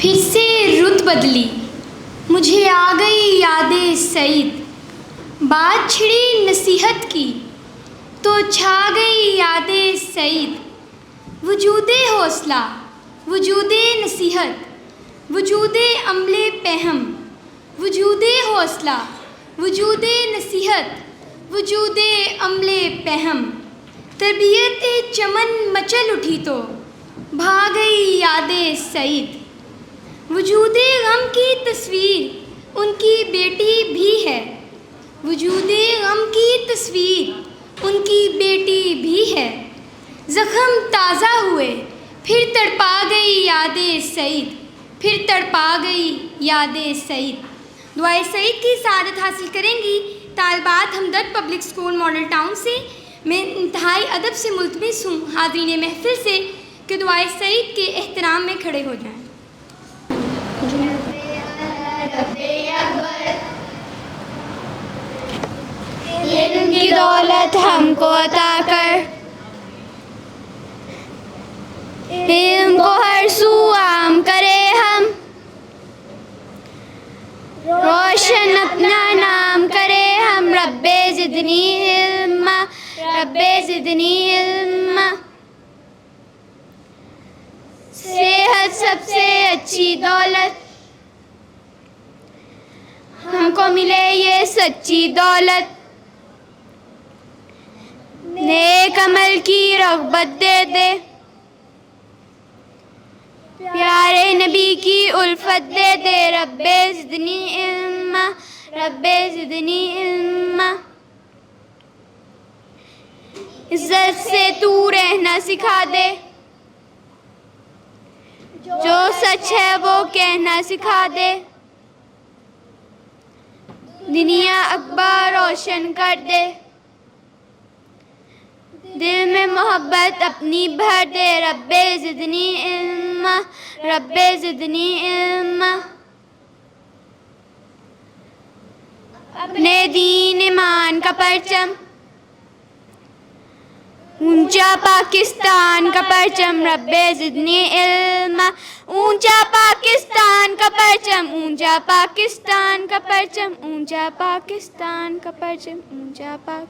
फिर से रुत बदली, मुझे आ गई यादें सईद। बात छिड़ी नसीहत की तो छा गई यादें सईद। वजूदे हौसला, वजूदे नसीहत, वजूदे अमले पहम, वजूदे हौसला, वजूदे नसीहत, वजूदे अमले पहम। तरबियत चमन मचल उठी तो भाग गई यादें सईद। वजूदे गम की तस्वीर उनकी बेटी भी है, वजूदे गम की तस्वीर उनकी बेटी भी है। ज़ख्म ताज़ा हुए फिर तड़पा गई यादें सईद, फिर तड़पा गई यादें सईद। दुआए सईद की सआदत हासिल करेंगी तालबात हमदर्द पब्लिक स्कूल मॉडल टाउन से। मैं इंतहाई अदब से मुल्तमिस हूँ हाज़रीन महफिल से कि दुआए सईद के एहतराम में खड़े हो जाएं। इल्म की दौलत हमको अता कर, इल्म को हर सू आम करे हम, रोशन अपना नाम करे हम। रब्बे ज़िदनी इल्मा, रब्बे ज़िदनी इल्मा। सेहत सबसे अच्छी दौलत, हमको मिले ये सच्ची दौलत। नेक अमल की रग़बत दे दे, प्यारे नबी की उल्फत दे दे। रब्बे ज़िदनी इल्मा, रब्बे ज़िदनी इल्मा। इज़्ज़त से तू रहना सिखा दे, जो सच है वो कहना सिखा दे। दुनिया अकबर रोशन कर दे, दिल में मोहब्बत अपनी भर दे। रब्बे ज़िदनी इल्मा, रब्बे ज़िदनी इल्मा। अपने दीन ईमान का परचम, ऊंचा पाकिस्तान का परचम। रब्बे ज़िदनी इल्मा, ऊंचा पाकिस्तान का परचम, ऊंचा पाकिस्तान का परचम, ऊंचा पाकिस्तान का परचम, ऊंचा